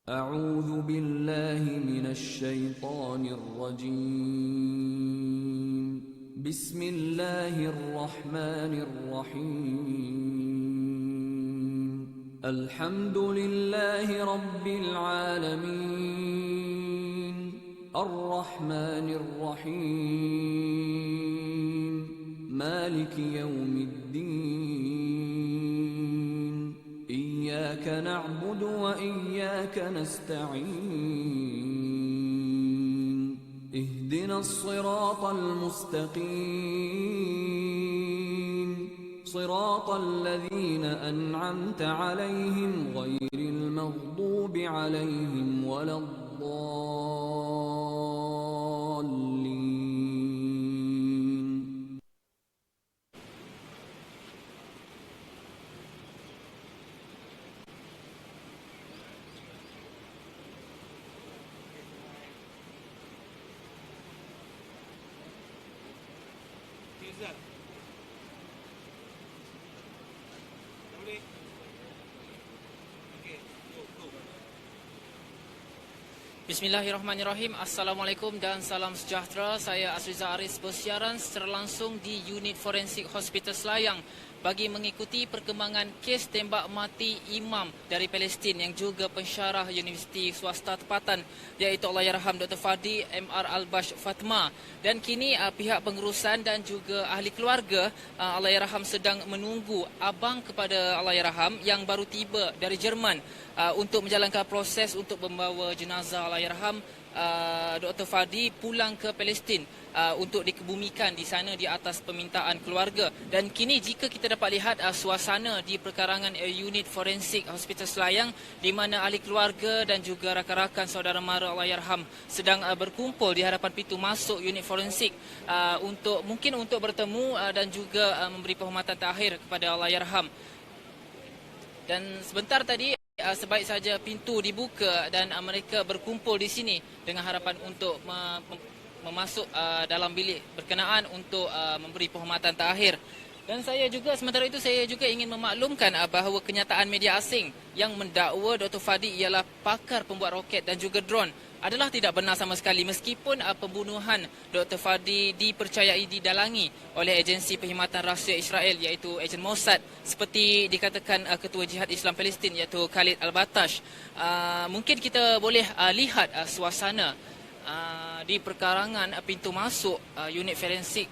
أعوذ بالله من الشيطان الرجيم. بسم الله الرحمن الرحيم. الحمد لله رب العالمين. الرحمن الرحيم. مالك يوم الدين. إياك نعبد وإياك نستعين. اهدنا الصراط المستقيم. صراط الذين أنعمت عليهم غير المغضوب عليهم ولا الضالين. Bismillahirrahmanirrahim. Assalamualaikum dan salam sejahtera. Saya Asriza Aris bersiaran secara langsung di Unit Forensik Hospital Selayang bagi mengikuti perkembangan kes tembak mati imam dari Palestin yang juga pensyarah Universiti Swasta Tempatan, iaitu Allahyarham Dr. Fadi M.R. Albash Fatma. Dan kini pihak pengurusan dan juga ahli keluarga Allahyarham sedang menunggu abang kepada Allahyarham yang baru tiba dari Jerman untuk menjalankan proses untuk membawa jenazah Allahyarham Dr. Fadi pulang ke Palestin untuk dikebumikan di sana di atas permintaan keluarga. Dan kini jika kita dapat lihat suasana di perkarangan Unit Forensik Hospital Selayang, di mana ahli keluarga dan juga rakan-rakan saudara mara Allahyarham sedang berkumpul di hadapan pintu masuk unit forensik untuk bertemu dan juga memberi penghormatan terakhir kepada Allahyarham. Dan sebentar tadi sebaik saja pintu dibuka dan mereka berkumpul di sini dengan harapan untuk memasuk dalam bilik berkenaan untuk memberi penghormatan terakhir. Dan sementara itu saya juga ingin memaklumkan bahawa kenyataan media asing yang mendakwa Dr. Fadi ialah pakar pembuat roket dan juga drone adalah tidak benar sama sekali, meskipun pembunuhan Dr. Fadi dipercayai didalangi oleh agensi perkhidmatan rahsia Israel iaitu ejen Mossad, seperti dikatakan Ketua Jihad Islam Palestin iaitu Khalid Al-Batash. Mungkin kita boleh lihat suasana di perkarangan pintu masuk unit forensik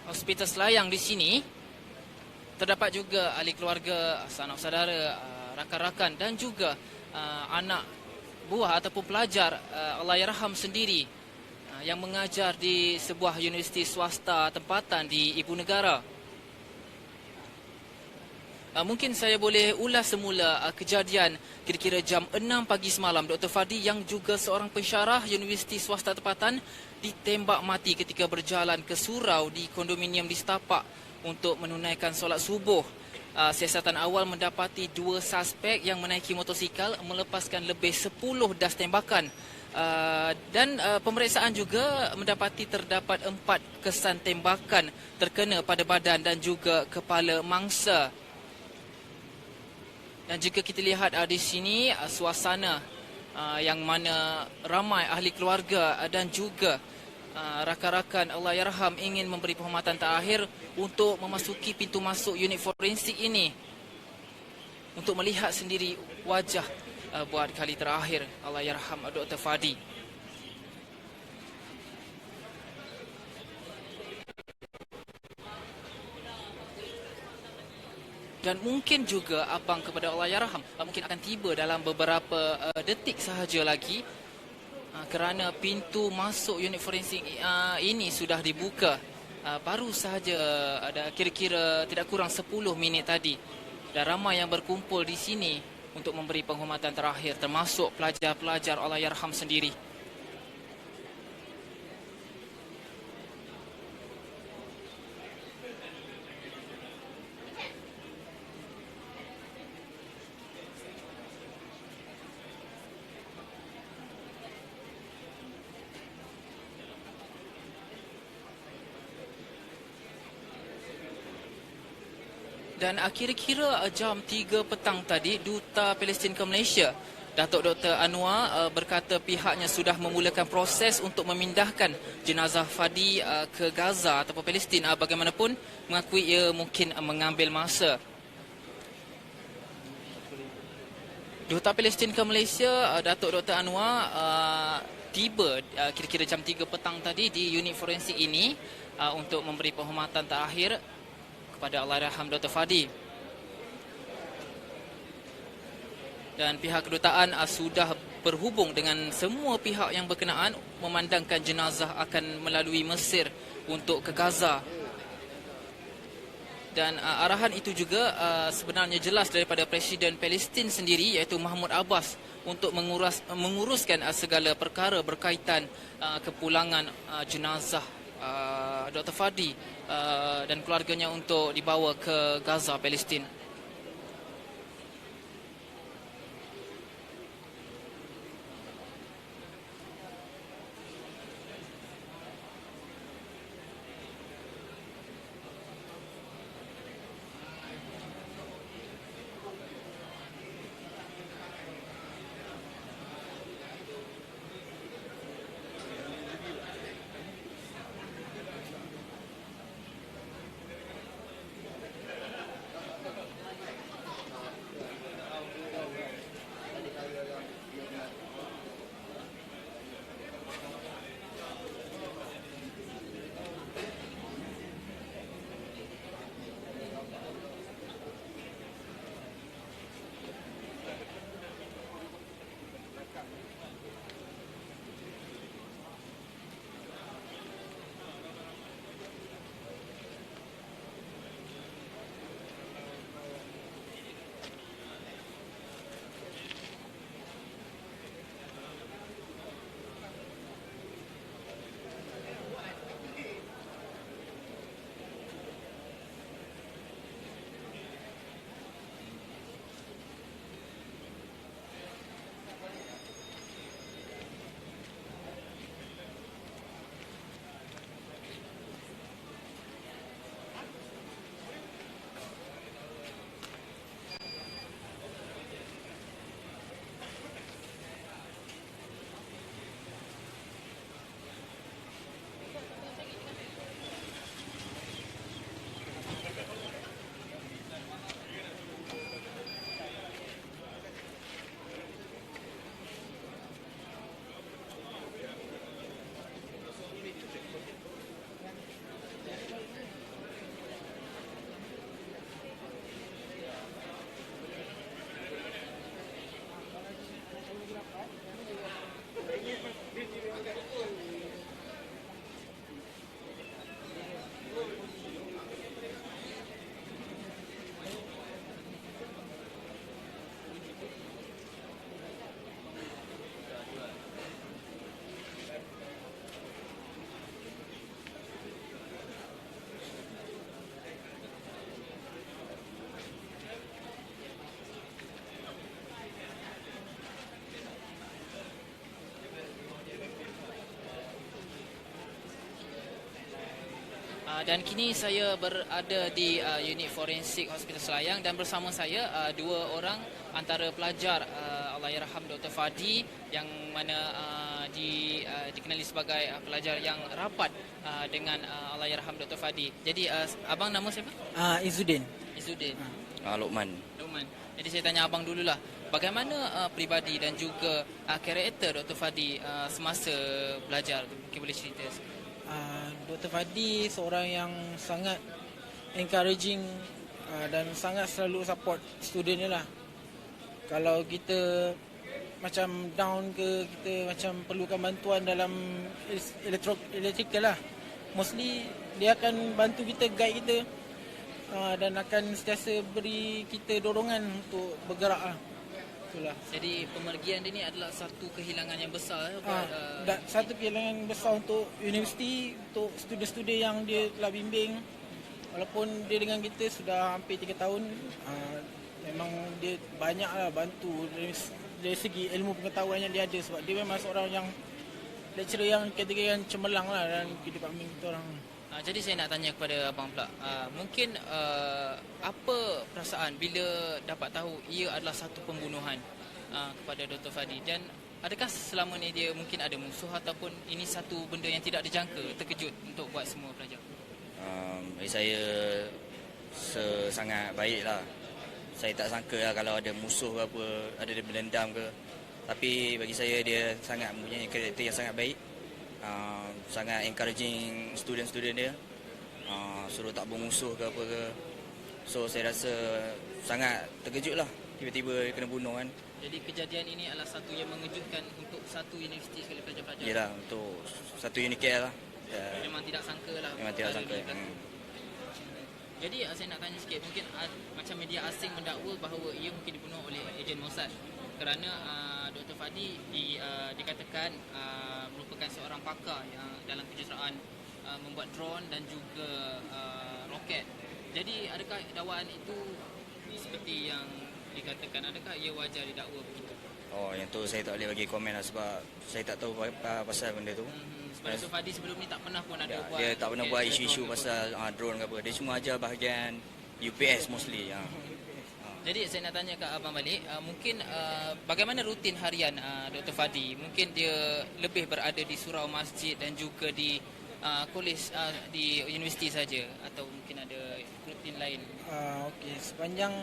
Hospital Selayang di sini. Terdapat juga ahli keluarga, sanak saudara, rakan-rakan dan juga anak buah ataupun pelajar Allahyarham sendiri yang mengajar di sebuah universiti swasta tempatan di ibu negara. Mungkin saya boleh ulas semula kejadian kira-kira jam 6 pagi semalam. Dr. Fadi yang juga seorang pensyarah universiti swasta tempatan ditembak mati ketika berjalan ke surau di kondominium di setapak untuk menunaikan solat subuh. Siasatan awal mendapati 2 suspek yang menaiki motosikal melepaskan lebih 10 das tembakan. Dan pemeriksaan juga mendapati terdapat 4 kesan tembakan terkena pada badan dan juga kepala mangsa. Dan jika kita lihat di sini suasana yang mana ramai ahli keluarga dan juga rakan-rakan Allahyarham ingin memberi penghormatan terakhir untuk memasuki pintu masuk unit forensik ini untuk melihat sendiri wajah buat kali terakhir Allahyarham Dr. Fadi. Dan mungkin juga abang kepada Allahyarham mungkin akan tiba dalam beberapa detik sahaja lagi, kerana pintu masuk unit forensik ini sudah dibuka. Baru sahaja ada kira-kira tidak kurang 10 minit tadi. Dan ramai yang berkumpul di sini untuk memberi penghormatan terakhir, termasuk pelajar-pelajar Allahyarham sendiri. Dan kira-kira jam 3 petang tadi, Duta Palestin ke Malaysia Datuk Dr. Anwar berkata pihaknya sudah memulakan proses untuk memindahkan jenazah Fadi ke Gaza ataupun Palestin. Bagaimanapun mengakui ia mungkin mengambil masa. Duta Palestin ke Malaysia, Datuk Dr. Anwar tiba kira-kira jam 3 petang tadi di unit forensik ini untuk memberi penghormatan terakhir kepada Allahyarham Dr. Fadi. Dan pihak kedutaan sudah berhubung dengan semua pihak yang berkenaan memandangkan jenazah akan melalui Mesir untuk ke Gaza. Dan arahan itu juga sebenarnya jelas daripada Presiden Palestin sendiri iaitu Mahmud Abbas untuk menguruskan segala perkara berkaitan kepulangan jenazah Dr. Fadi dan keluarganya untuk dibawa ke Gaza, Palestin. Dan kini saya berada di unit forensik Hospital Selayang dan bersama saya dua orang antara pelajar Allahyarham Dr. Fadi yang mana dikenali sebagai pelajar yang rapat dengan Allahyarham Dr. Fadi. Jadi abang nama siapa? Izzuddin. Izzuddin. Lokman. Lokman. Jadi saya tanya abang dululah. Bagaimana peribadi dan juga karakter Dr. Fadi semasa belajar? Mungkin boleh cerita sikit. Dr. Fadi seorang yang sangat encouraging dan sangat selalu support student dia lah. Kalau kita macam down ke, kita macam perlukan bantuan dalam electrical lah, mostly dia akan bantu kita, guide kita dan akan sentiasa beri kita dorongan untuk bergerak lah. Itulah. Jadi pemergian dia ni adalah satu kehilangan yang besar satu kehilangan besar untuk universiti, untuk student-student yang dia telah bimbing. Walaupun dia dengan kita sudah hampir 3 tahun, memang dia banyaklah bantu dari segi ilmu pengetahuan yang dia ada, sebab dia memang seorang yang lecturer yang kategori yang cemerlang lah dalam department kita orang. Jadi saya nak tanya kepada abang pula, mungkin apa perasaan bila dapat tahu ia adalah satu pembunuhan? kepada Dr. Fadi, dan adakah selama ni dia mungkin ada musuh ataupun ini satu benda yang tidak dijangka, terkejut untuk buat semua pelajar? Bagi saya sangat baik lah. Saya tak sangka lah kalau ada musuh ke apa, ada dia berdendam ke. Tapi bagi saya dia sangat mempunyai karakter yang sangat baik. Sangat encouraging student-student dia. Suruh tak bermusuh ke apa ke. So saya rasa sangat terkejut lah tiba-tiba dia kena bunuh kan. Jadi kejadian ini adalah satu yang mengejutkan untuk satu universiti sekali pelajar-pelajar. Yelah, untuk satu unit KL lah. Memang tidak sangka lah. Memang tidak sangka. Jadi saya nak tanya sikit, mungkin macam media asing mendakwa bahawa ia mungkin dibunuh oleh ejen Mossad kerana Dr. Fadi dikatakan merupakan seorang pakar yang dalam kejuruteraan membuat drone dan juga roket. Jadi adakah dakwaan itu seperti yang dikatakan, adakah ia wajar didakwa begitu? Oh, yang tu saya tak boleh bagi komen lah sebab saya tak tahu pasal benda tu. Sebab Dr. Fadi sebelum ni tak pernah pun ada buat. Dia tak pernah buat isu-isu pasal drone ke apa. Dia cuma ajar bahagian UPS mostly. Jadi saya nak tanya ke Abang balik, mungkin bagaimana rutin harian Dr. Fadi? Mungkin dia lebih berada di surau masjid dan juga di kolej di universiti saja, atau mungkin ada rutin lain? Okey, sepanjang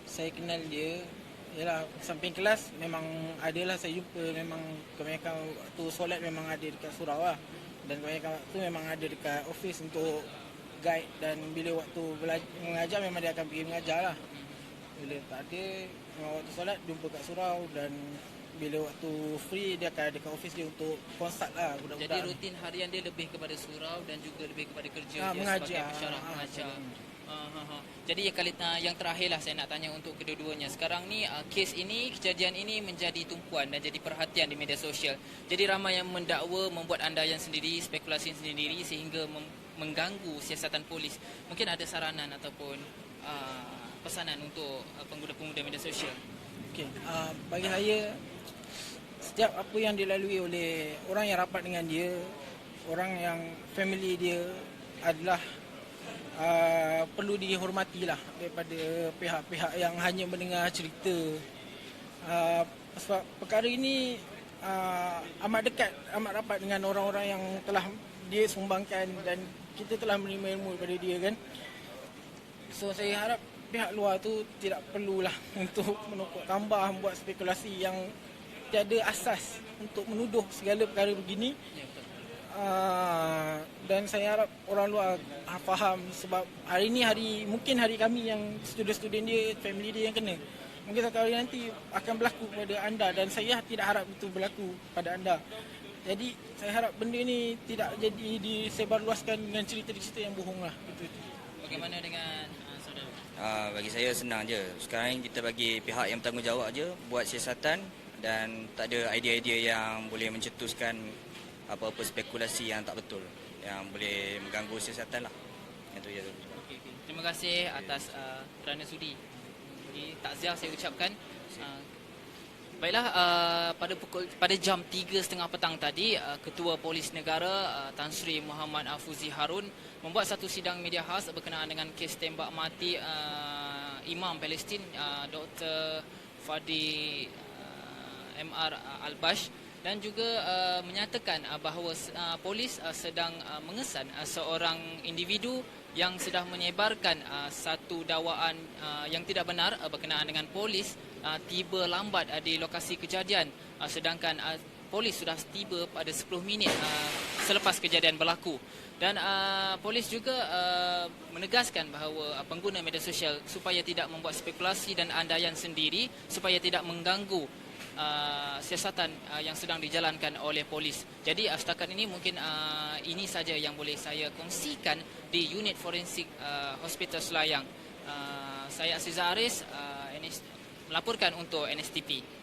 saya kenal dia, yalah, samping kelas memang adalah saya jumpa, memang kebanyakan waktu solat memang ada dekat surau lah. Dan kebanyakan waktu memang ada dekat office untuk guide, dan bila waktu mengajar memang dia akan pergi mengajar lah. Bila tak ada, memang waktu solat jumpa kat surau, dan bila waktu free dia akan ada kat office dia untuk konsult lah budak-budak. Jadi rutin harian dia lebih kepada surau dan juga lebih kepada kerja dia mengajar, sebagai pensyarah mengajar. Jadi yang terakhir lah saya nak tanya untuk kedua-duanya. Sekarang ni kes ini, kejadian ini menjadi tumpuan dan jadi perhatian di media sosial. Jadi ramai yang mendakwa, membuat andaian sendiri, spekulasi sendiri sehingga mengganggu siasatan polis. Mungkin ada saranan ataupun pesanan untuk pengguna-pengguna media sosial? Okey, bagi saya, setiap apa yang dilalui oleh orang yang rapat dengan dia, orang yang family dia adalah perlu dihormatilah daripada pihak-pihak yang hanya mendengar cerita. Sebab perkara ini amat dekat, amat rapat dengan orang-orang yang telah dia sumbangkan, dan kita telah menerima ilmu daripada dia kan. So saya harap pihak luar tu tidak perlulah untuk menokok tambah, membuat spekulasi yang tiada asas untuk menuduh segala perkara begini. Dan saya harap orang luar faham, sebab hari ni mungkin hari kami yang student-student dia, family dia yang kena. Mungkin satu hari nanti akan berlaku kepada anda, dan saya tidak harap itu berlaku pada anda. Jadi saya harap benda ni tidak jadi disebarluaskan dengan cerita-cerita yang bohong lah. Bagaimana dengan saudara? Bagi saya senang je. Sekarang kita bagi pihak yang bertanggungjawab je buat siasatan, dan tak ada idea-idea yang boleh mencetuskan apa-apa spekulasi yang tak betul yang boleh mengganggu siasatan lah. Itu je. Okay. Terima kasih atas kerana sudi. Jadi takziah saya ucapkan. Baiklah, pada jam 3.30 petang tadi, Ketua Polis Negara Tan Sri Muhammad Afuzi Harun membuat satu sidang media khas berkenaan dengan kes tembak mati Imam Palestin Dr. Fadi MR Al-Bash, dan juga menyatakan bahawa polis sedang mengesan seorang individu yang sedang menyebarkan satu dakwaan yang tidak benar berkenaan dengan polis tiba lambat di lokasi kejadian, sedangkan polis sudah tiba pada 10 minit selepas kejadian berlaku. Dan polis juga menegaskan bahawa pengguna media sosial supaya tidak membuat spekulasi dan andaian sendiri, supaya tidak mengganggu siasatan yang sedang dijalankan oleh polis. Jadi setakat ini mungkin ini saja yang boleh saya kongsikan di unit forensik Hospital Selayang. Saya Asriza Aris melaporkan untuk NSTP.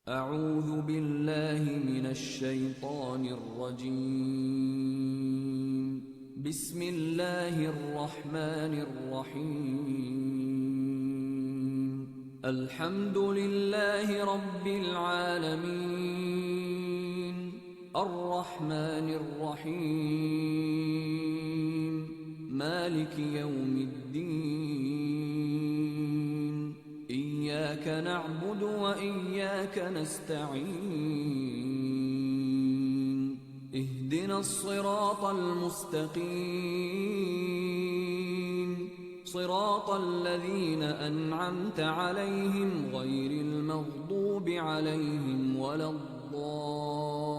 أعوذ بالله من الشيطان الرجيم. بسم الله الرحمن الرحيم. الحمد لله رب العالمين. الرحمن الرحيم. مالك يوم الدين. إياك نعبد وإياك نستعين. اهدنا الصراط المستقيم. صراط الذين أنعمت عليهم غير المغضوب عليهم ولا الضالين.